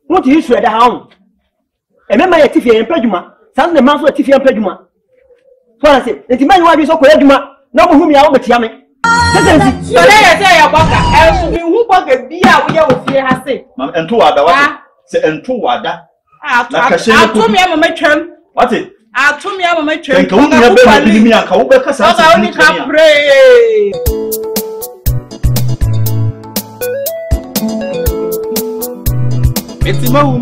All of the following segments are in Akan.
What you swear down? And remember your tiffy and peduma. Sounds the man for tiffy and peduma. So I say, the man who is so peduma, no whom you are with Yami. So I say, I who bought a beer we are here has said. And two other and two other. I told me I'm a matron. What it? I told me I'm a matron. I only can pray. Meti mau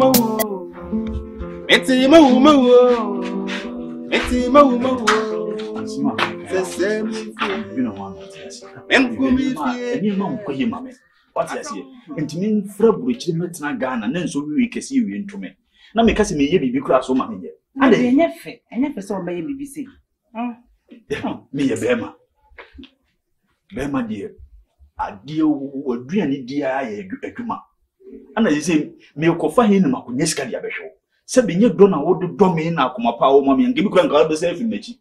what I say? And mean Fabridge Metna Ghana, and then so we can see you into me. Now, make us a baby class or money. I never saw baby BBC. Me a Bema. Bema, dear. A dear would be an idea a Juma. And I say, me cofa him Macunesca Yabesho. Sabin your donor would domain now come up our mommy and give you God the self in Mechi.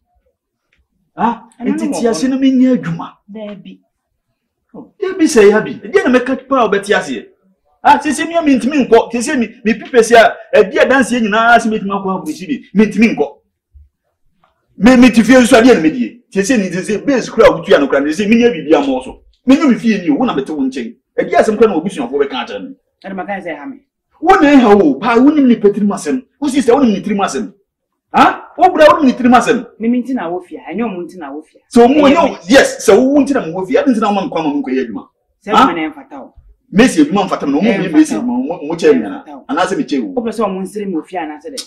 Ah, and it's your cinnamon near Juma. There be. You be say happy. Again, make a power, but yes, ah, see me, mint me, what? You see me people say, a dear dancing and ask me to make with you, mint me, what? Me to feel so again, me. You see, it is a base crowd with you and you see me, be also. Me, you feel you, one of the two chain. And yes, I'm going to wish you for a canton. And my guys, I have me. One day, how, I wouldn't be petting myself. Who's this only 3 months? Ah, oh, but only 3 months. Me meeting our fear. I know Muntin our fear. So, yes, so won't you know if you hadn't known come on, Seven fatal. Messi, Mom Fatal, no more, Messi, much and as a Michu. Open some monster in Mufia and answer them.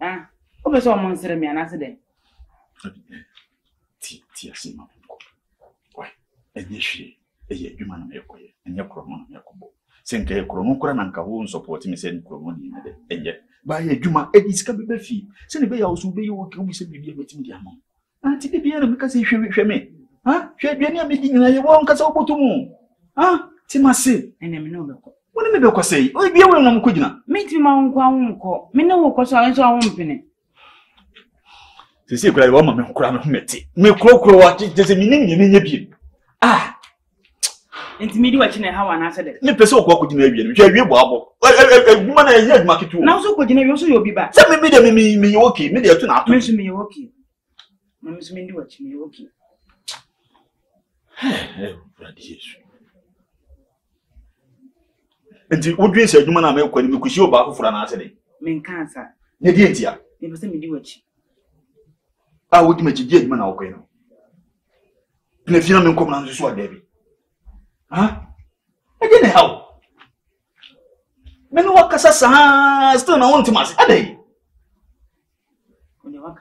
Ah, open some monster in me and answer them. Tears in my book. Why, and yes, she, a human Yakoy, and Yakoman Yakobo. Sink a chronocran and Cahon supporting me, send Cromoni, and yet. By a Juma, it is coming by fee. Send a bay also be working with a meeting the amount. Auntie the beer because he should me. Ah, she had been a meeting and I won't cut over to moon. Ah, Timasi, and I'm no. What did the say? Oh, be one on Kudina. Meet him on Quanco. Me no cause I saw one penny. The secret woman who cram met me crow watching doesn't mean you mean. Ah. And me do watching how an answer it. Let us walk with you. You wobble. A woman I heard market too. Now so good you also you'll be back. Tell me okay, maybe to not mention me okay. Miss me do watching me okay. And the would you say you man I make when you could show back for an answer? Men cancer. Nedia. You must me do watch. I would make a dead man okay. If you don't come on this one, Debbie. Huh? I didn't help. Men walk as a still no one to mass a day. When you walk,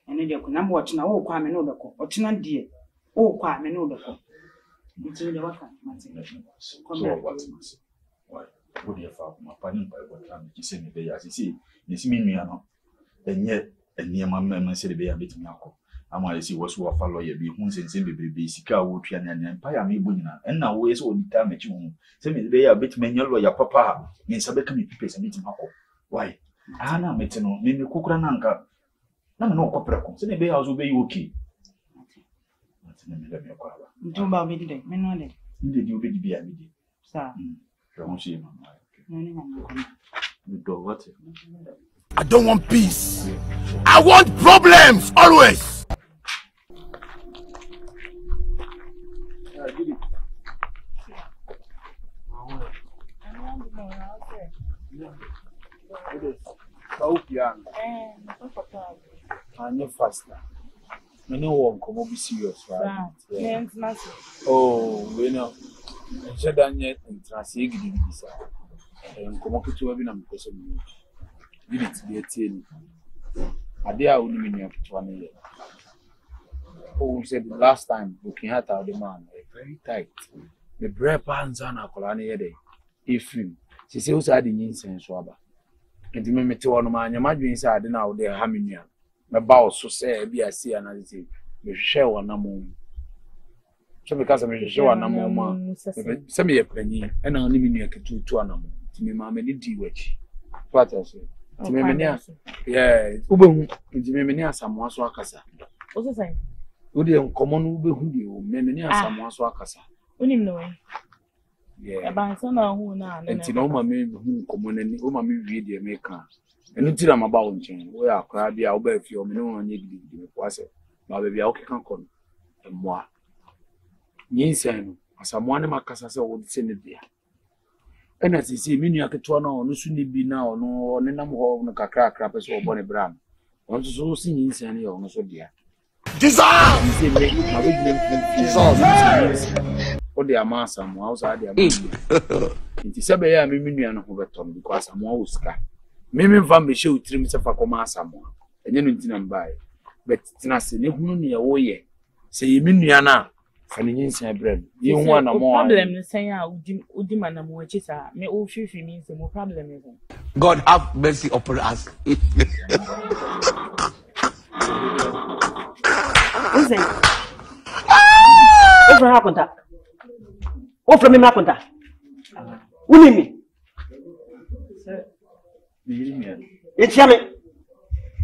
and then you can watch now, oh, Kwame no loco, or Chinan dear, oh, Kwame no loco. Until the worker, why, would you have my pardon by what time you send me there as you see, you see me, and yet, and near my mamma said, be a bit milk. I see what's what follow you be who sends him be Sika would and empire me winner, and now ways all the time at you. Send me there a bit manual your papa means a becoming people and meeting Mako. Why? Anna Metano, maybe Kukrananka. No copper, send a bay house will be okay. Don't bow me today, men. Did you be a meeting? Sir, don't see what? I don't want peace. I want problems always. I'm faster. I know one come be serious, right? Oh, we know. I said that yet in Transit, and come up to having a person. You need to be a teen. I dare only mean to 1 year. Oh, said the last time looking at our demand, very tight. The bread pans on a colony day. If you, she says, I didn't incense swabber. And to me, to one of my imagines I didn't know they're having you. My boss so say, be I see another thing. We share one number. So because I'm sure one number, send me a penny, and I'll leave me a 2 animal. To me, mamma, did you watch? What I say? To me, yeah, Ubu, to me, someone swakasa. What's the same? Would you common Ubu who you, many someone swakasa? When you know, Yeah. About so now who now? And you know, my who common and oh, my video make her. And until I'm about chain, we are crabby, I'll bet you, no one need to was it. My baby, okay, can come. And moi. Yinsen, as someone in my casa would send it there. And as you see, me, I could turn on, no soon be now, no, no more, no crack crappers or bonnet brown. Want to so sing Yinsen, or no so dear. Dissolve! My big name or the amass, I'm outside their it is a bear, me and Overton because I'm always car. Mimi van be show trims of a comma someone, and then in buy. But Tinasi, who near oh ye. Say you mean Yana, and in bread. You want a more problem, say, Udiman and Mochis are, may all few means the more problem. God have mercy upon us. What's that? What happened? What from me happened? Who need me? It's yummy.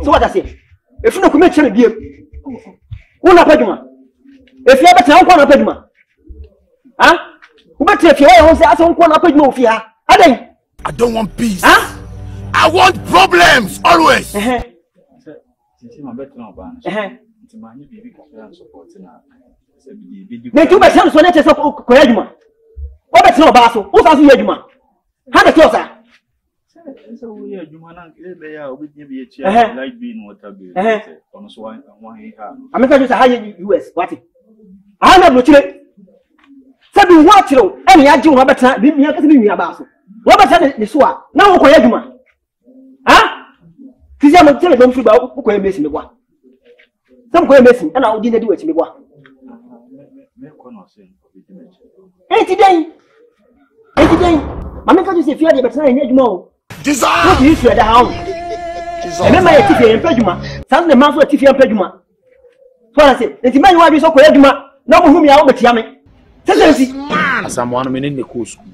So what I say? If you don't commit to the who not pedima? If you ever tell one of pedima, huh? Who bet if you want to ask one of pedima here? I don't want peace. Huh? I want problems always. Then two by some sonnet of Koyajuma. What about no basso? Who's asking Yajuma? How the closer? So we are Jumana, they are with me a chair, like being water bill. On one I'm going to high US. What? I'm not looking. Sabi watch you, and Yaju Robert, be me about. Robert the Swa, now Koyajuma. Huh? Kizama tell them about who can miss me one. Some go missing, and I'll do it to me one. Hey, today. I'm going to say, if you are the need more. What you said down. Remember a Tiffy and Peduma, some the mouth of Tiffy and Peduma. So I said, the man who is so Koyajuma, no whom you are but Yami. Someone in the cool school.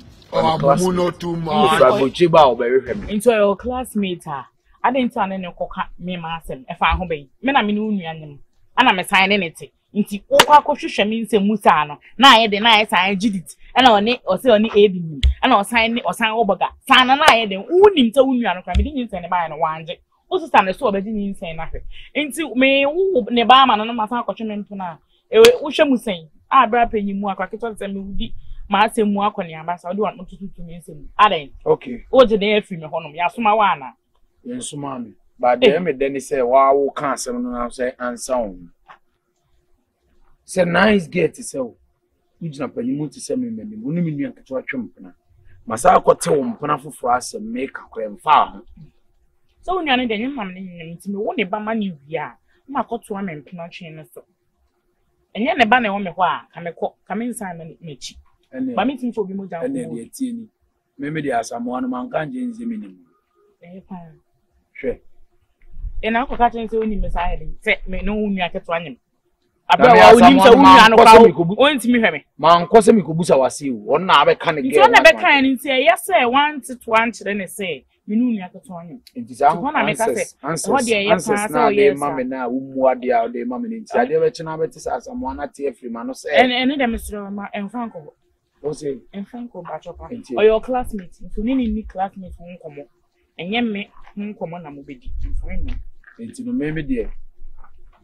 Into your classmate, I didn't turn any coca, me myself, if I obey. Men, I mean, and I'm a signing it. Into Oka means a Musano. Now I deny I did it, and on it or say on the evening, and I'll sign it or sign Obaga. Sign and I then wouldn't tell you and didn't send by and one day. Also, stand a so but didn't say nothing. Into me, who Nebaman and my coachman to now. Usha Musain, I brought penny more crackers and moody. My same work on the ambassador. I don't want to me. Are they? Okay. What's the day from your home? Yasumawana. Yes, mommy. But then he said, wow, can't say answer. Say nice get so. You jump and you move to send me the moon to a chumpana. Massa got to for us and make a claim farm. So when you're in the name to me, one about my new year, my got to one and pinochin so. And yet the banner on me why come inside and meet. But meeting for me down the teeny. Maybe there are someone among ganjins the minimum. Sure. And Uncle Catherine so in beside him, set me no one at one. About Man, cause me kubusa wasi. One na be kan again. One na be kan in say yes sir. 1 to 1 then say you know me at one. It is answers. What dey yes na dey mama na umu ade a dey mama ni nti ade be chena be tisa someone at free man no say. And dem Mr. Ma Franco. O say Franco bachopa. Or your classmate. So ni classmate won komo. Enye me komo na mo be di. Nti no me dey.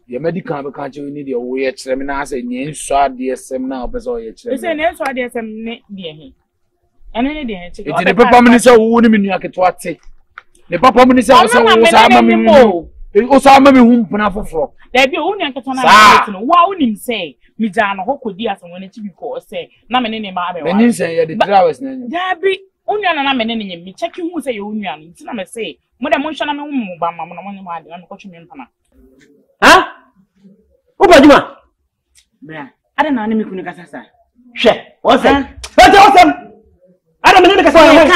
The medical can't you need your way seminar and you saw the seminar of the seminar. And any day, the Papa Minister wouldn't mean like it what say. The Papa Minister also Osama whom Panafro. There be only a catana. Why wouldn't say, Midana, who could dear someone to be called say, Naman Mabel. And you say the drivers name. There be only an enemy. Me check you who say union. It's not say, Madame Monshana Mumba, I'm coaching him. Huh? Ubajuma. I don't know any Kunakasa. She, what's that? That's awesome. I don't know the Kassan.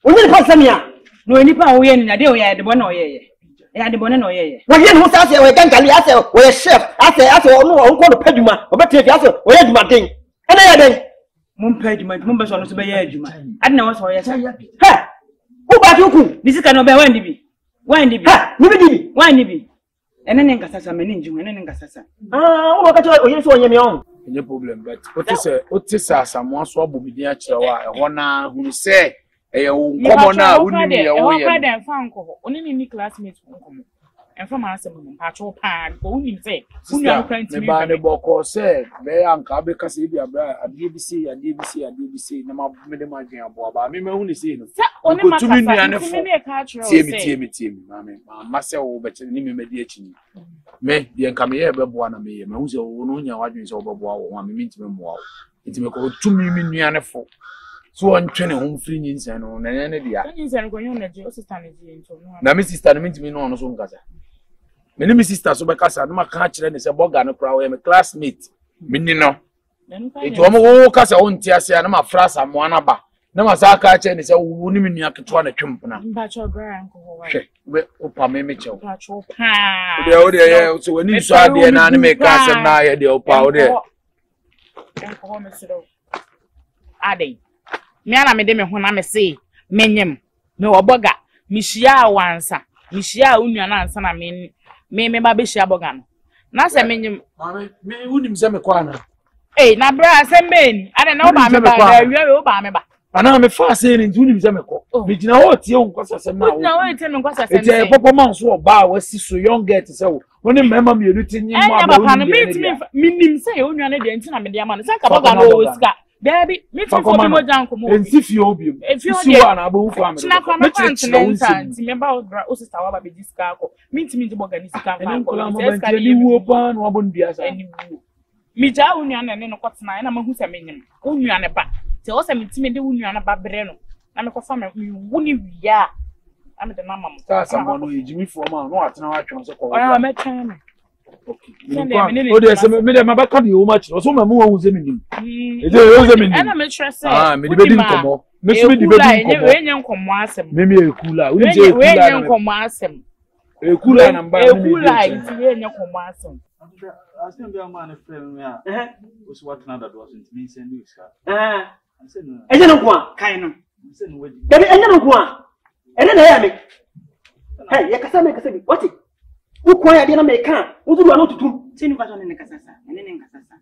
We need to pass me. No, any power we in a day, we had the bono. I the bono. Well, you know, I say, we can't tell you, we're chef. I say, no, call the Peduma, or better if you ask, where is my thing? And I had Moon Peduma, members on the Bayajuma. I don't know what I say. Ha! Who about you? This is kind of a Wendy. Wendy, Wendy, and then Gassasa, Meninju, and then Gassasa. Ah, what I told you, so you know. Any problem, but what is someone so obedient to our one who say, a woman now wouldn't be a only any classmates and from us, patrol pan, only say, the book or said, they uncle because if you are a DBC and DBC and DBC, no more minimum about I mean, only see him. Only 2 million and team, myself, but you mediation. Me, the come here, but one of me, who's only a audience over 1 minute more. It's make 2 million and 4. So I'm training home free needs and on any day. Now, Mrs. Stanley to me no on some casa. My name is Sister Sobacasa, no catch and it's a bogano crowd, I'm a classmate. Minino. It was Casa on Tiasia, and my frasa, Moanaba. No, my Zaka and it's a woman you can try to jump now. Bachelor Grand, Opa Mitchell. So when you saw the anime class and I the Opa there. Ade. Me ana me de me ho na me say menyem me oboga me hia wansa me hia onua na ansa na me ba be hia boga no na se menyem me unim se me kwa na na bra se mbeni ade na oba me ba da wi oba me ba ana me fa se ni unim se me ko me gina ho tie on kwasa se na na wo tie me kwasa se e popo man so oba wasi so young get se wo woni mema me edu tinyi mo aba me nim se onua na de nti na me de ama no se ka boga no wo sika Baby, me for the more junk. And if you obium, if you are an above family, remember our sister, our baby discargo, mean to me to Boganisca, and you open one be as any Mija Union and no what's nine, I'm who's a minion, Union a back. Tell us I'm timid Union about Breno. I'm a conformer, you wouldn't be ya. I'm the mamma. Someone who is Jimmy for no, I I'm a time. Okay. Oh, there's a minute. My back on you much. Also, my mom was in me. It's a minute. And I'm interested. Maybe didn't come up. Maybe the come once. Maybe a cooler. We didn't come once. A cooler number. A cooler. It's a come once. I still be a man of friend. Was what another wasn't me send you, sir. I said, I don't want kind of. I don't want. And then I am it. Hey, Yakasama, what it? Who quiet in America? Who do I know to do? Send you in the Casasa and in Casasa.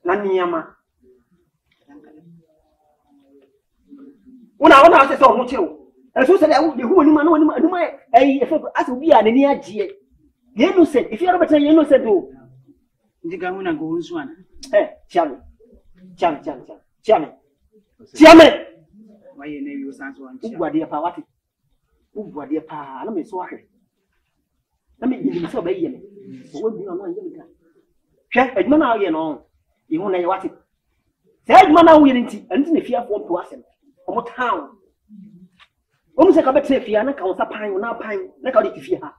Nanyama. When I want to say so much, and so said I would be who knew my as we are near G. The innocent, if you are better, innocent, do the Gamuna goes one. Eh, Cham. Why you name you sans one? What dear Pawati? Who dear Pa? Let me swat it. Let me give you so baby. What be on one? Check a man out, you know. You want to watch it. Say, man, I'm willing to, and if you have one to ask him. What town? Almost like a better if you are not count a pine, now pine, like how if you have.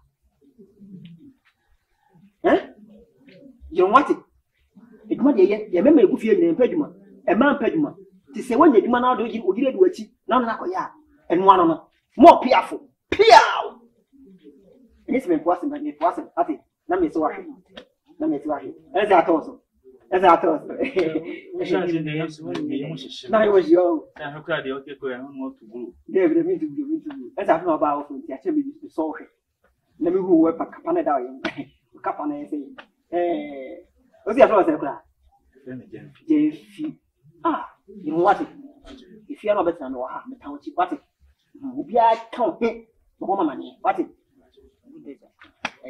Eh? You don't want it. It might be a memory of you in Peduma, a man Peduma. To say when you man out, you would get what you now like ya, and one on more peerful. Peow! It's been possible, and it wasn't. I think. Let me swat him. Let me swat him. As I thought. As I thought. Now it was your. I have cried the okay, I don't want to go. David, me to do. As I know about it, actually, to solve it. Let me go work a Capanada. Capana say, what's your brother? Ah, you know what? If you are not better than what the township, what it will be a count, woman money, what it. A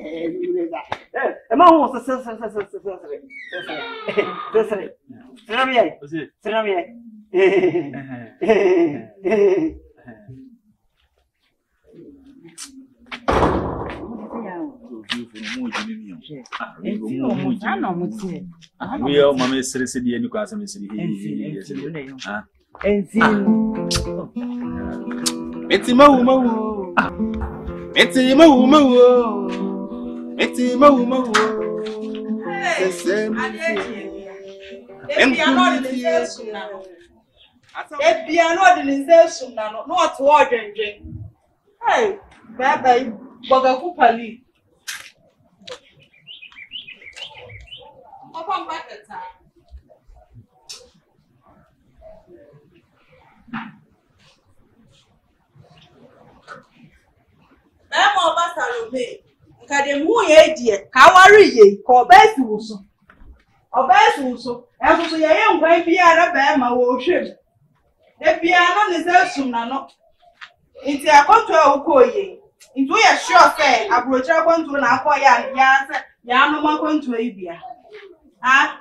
man was we are Mamma City and Newcastle. Kade mu ye die ka wari ye ko besi wuso obesi wuso enso ye ye nkwan bia na ba ma wo hwem de bia no ne se sum na no nti akonto a ukoye nti ye sure say abrochira konto na akoya ya no ma konto yi bia ah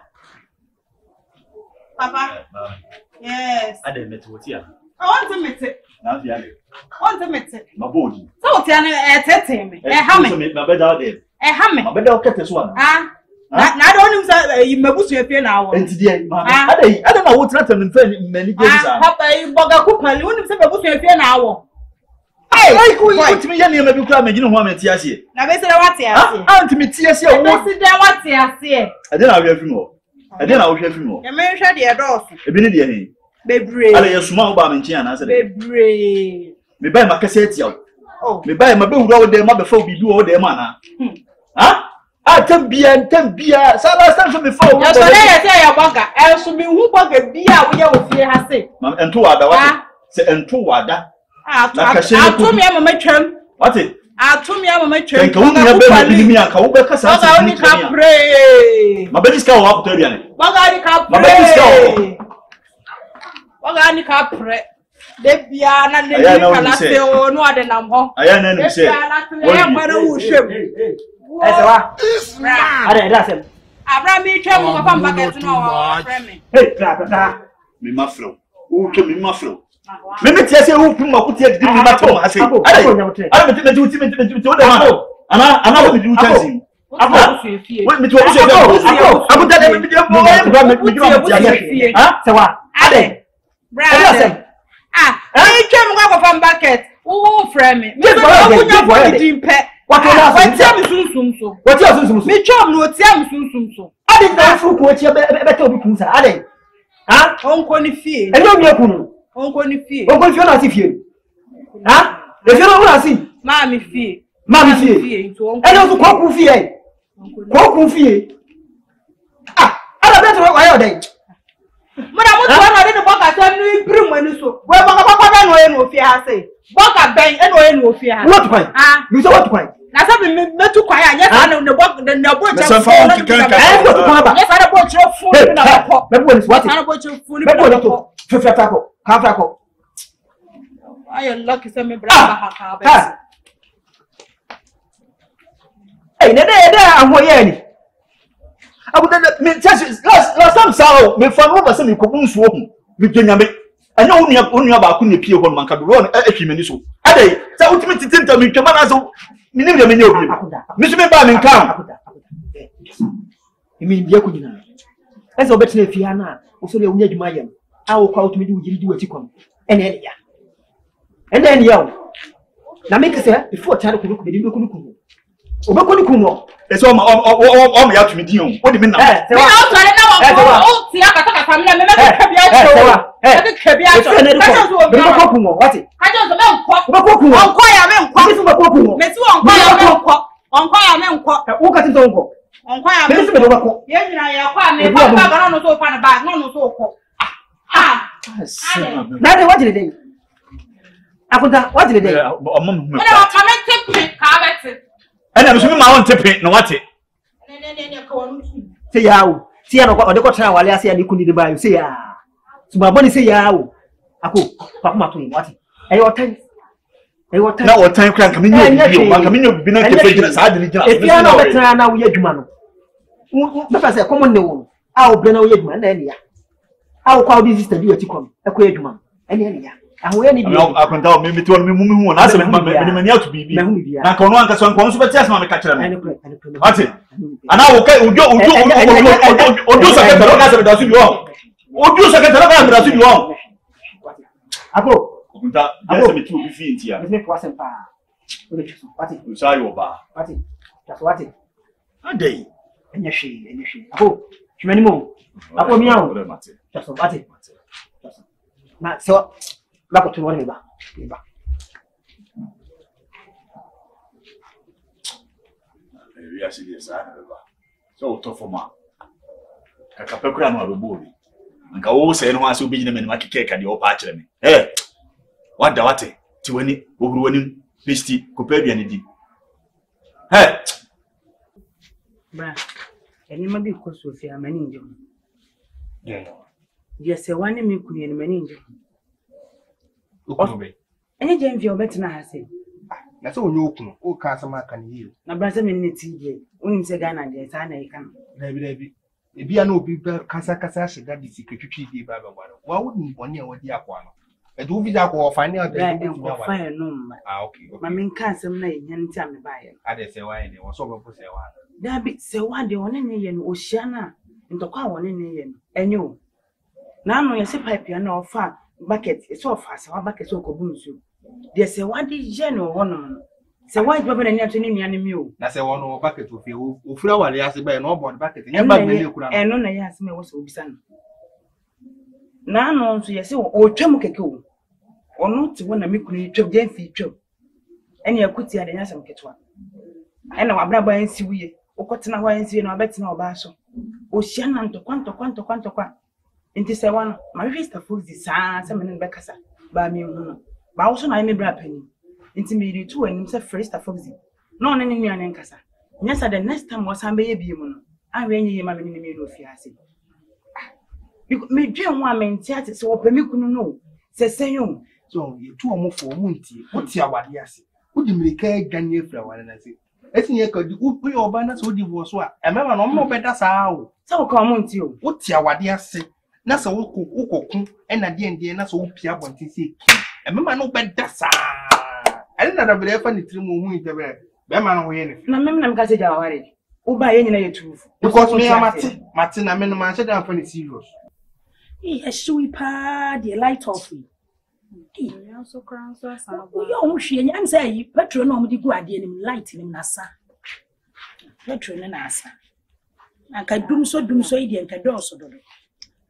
papa yes ade metuotia I want to meet it. na via Want to meet it. mabodi So ti ana tete me ha me ma beda ode ha me ma beda okete so ana na do nim say mabusu efie na awo enti die ma ade na wo trata me fa mani gbe bisa papa yi boga kupali wonim say mabusu efie na awo ai ku yitimi ye ne ma bi kura magine ho ameti ase na be say wate ase antimi ti ase wo be say wate ase ade na wo afim ho ade na wo afim ho ya me hwe de dooso ebi ne de he bebre ale yesuma wo ba me ntia na ase de bebre me bai makase atia wo oh me bai ma be wura wo de ma be fa obi wo de ma na tambia sala stand so me fa wo ya so na ye say ya boga enso me hu boga bia wo ye wo fie ha se ma ento wada wa se ento wada atum ya mama twam wate atum ya mama twam kan wo ya be ma dinimi aka wo be kasa boga oni ka pray ma be diska wo akoto aduane boga oni ka ma be diska pray boga oni ka pray de bia na ne ni kala se o no ade nam ho aya na nim se ya gbara wo hwem ese wa ade da sem abra mi twam ko papa bucket no wa frame hey kra me mafro wo twa me mafro me me tie se wo pum makuti adidi me mato ase ade me ti wo de ma ana wo bi du chansi we me ti wo se de abuta de me de mo me ti ha se wa ade brother I twam ko papa bucket wo frame me ko nya dimpe what tia mi sunsun so what tia sunsun so me twam no tia mi sunsun so ade na fru ko tia be ta obi kun sa ade onko ni fie enyo mi ekunu onko ni fie na si fie e fie no na si ma mi fie enyo so ko ku fie ala be to wa yo dai mara mo to na de boka ta nu ibrim ani so we boka papa no e no fie ha se boka ben e no e no fie ha what point you say what point na sabi me tu kwa ya yes na ne boka de na boka so fa on kikan ka yes na boka fun na ko me bo ni what na boka fun me bo ni to fefeta ko ka ko ayo lucky say me brother ha ka ba eh ne de ahoye ni abuda me last time sao me fa no ba se me ko nsuo hu me dwanyame anya unia ba ku ne pie ho man ka do ro ahwi mani so adai sa utimi titinta me twama na so minim de menye obi me so me ba me nkan emi bia ko nyina ese obetina afia na wo so le unya dwuma yam awo kwa utimi di wujiri di wati kwam ene ya na make say before tare ko be di ko ku obekoni kuno ese o ya tumi din o de me na me na to ale na wo o ti akata kata me me ka bia cho ka bia cho ka so be ko kuno wati ka jo so me nko be ko kuno onko ya me nko me so be ko kuno me si onko ya me nko onko ya me nko wo ka tin so nko onko ya me me so be ko ye nyina ya kwa me ba ga no so pa na ba no so ko na de wati de akuta wati de o mo me na ma me tip ka ba tip ana so me ma won tepe no wate ne ka wonu se yawo se ya no ko de ko tra wale ase ya ni kuni de bayo se ya suba boni se yawo ako pa kuma to wate ayo tan na o tan kran kam nyo bi o man kam nyo bi na tepe jina sa de ni jina e fia na betra na wo yadwuma no be fa se common ne wo a wo bre na wo yadwuma na ene ya a wo kwa wo sister bi wati kom e ko yadwuma ene ya ahoye ni bi akonta o me to me mu na se me mani atu bibi na ka ono anka so nko so beti asema me ka kire me ati ana wo kai ojo secretary ka se me da su bi wo ojo secretary ka me da su bi wo ako akonta ya se me tu bi fi ntia me ko asempa wati usayo ba wati taso wati adai enyeshi ako chimani mo ako miao taso wati na so la ko tu woni ba ya si dia sana ba so to forma kaka pekura no abobori nka wo se no aso bi nyina me ma keke ka de o pa kire me wada wate ti wani oguru wani besti ko pa bia ne di Bra. Any maybe cause of your many. Yeah. Yes, a one me could in many. Okay. Any jam for your better has it. That's all you can. Oh, Casama can heal. Na brother minute wouldn't say Ghana, the Tana can. Maybe. If you are no people, Casa that is secret to Baba. Why wouldn't 1 year with the aquano? A do be that or find out that fire no. Okay. My main cancer may and tell me by it. I didn't say why they was over for sale. There be so one day on any and Oceana into car on any and you. Now, no, you see pipe piano fat bucket, it's so fast, our bucket so cobusu. There's a one day general one. So why Robin and Anthony and you? That's a one over bucket of you who flower the acid by an old bucket and none I asked me was son. Now, no, so you see, or Chamuko, or not when I make you chop them feature. And you could see the answer get one. I know a brother and see we, or cotton away and see no better no basso. Ocean to quanto. Into say one, my sister fools the sun, some in Becassa, by me. But also, I may bra penny. Intimidate two and himself first of Foxy. No, any near Nancassa. Yes, the next time was some baby woman. I ran you, my enemy of Fiasi. You may dream one man theatre so open you couldn't know. Says Sayon. So you 2 or more for Munty. What's your what yes? Would you make a Daniel flower and I say? Let's see, you would put your banners with you was what? I remember no more better how. So come on to you. What's your what yes? That's a wook, and at the end, that's all Pia wanting to see. I remember no better. I didn't have a funny 3 more in the bed. Beman away. No, I'm going to say already. Who buy any truth? Because me, Martin, I mean, man, said I'm funny serious. Yes, sweet pa, the light off me. You also crown so oh, she and say, Petron, the good idea in light in Nassa. Petron and Nassa. I can do so, and can do so.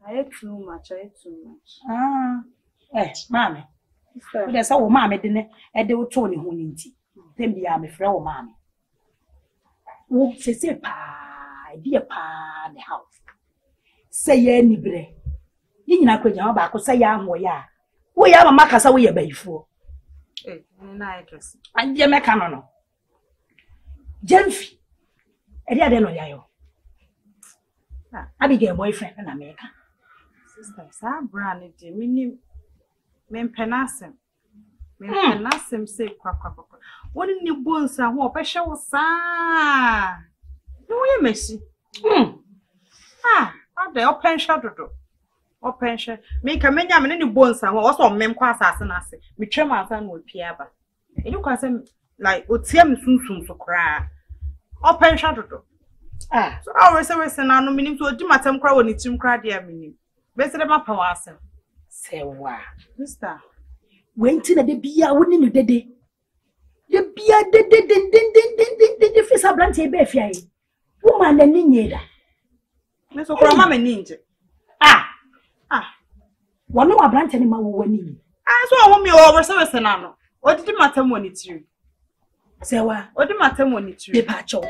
I ate too much. Ah, mammy. There's our mammy dinner at the Tony Huninti. Then the army for our mammy. Oh, say, pa, dear pa, the house. Say any bread. You know, could you back or say, young warrior? We have a macassa we obey for. And dear Macano. Jenfy. I didn't know you. I began boyfriend in America. Sisters, I branded the mini Mempenasem. Mempenasem say, Papa. What in your bones and what I shall say? No, you messy. Ah, the open shadow. Open share. Make a many any bones and also memquas as an assay. Me tremor with Piaba. And you can say, like, Otiam soon so cry. Open shadow. Ah, so I was always an anomaly to a dimatum crow when it's cry, dear meaning. Best of my powers. Say, why, Mister? Went in the beer, wouldn't you, Daddy? The beer did the face of Blanche Beffy. Woman and Ninja. Miss O'Crama Ninja. Ah, one no Blanche any man winning. I saw me over service and ano. What did the matter when it's you? Say, what did the matter when it's you? Departure.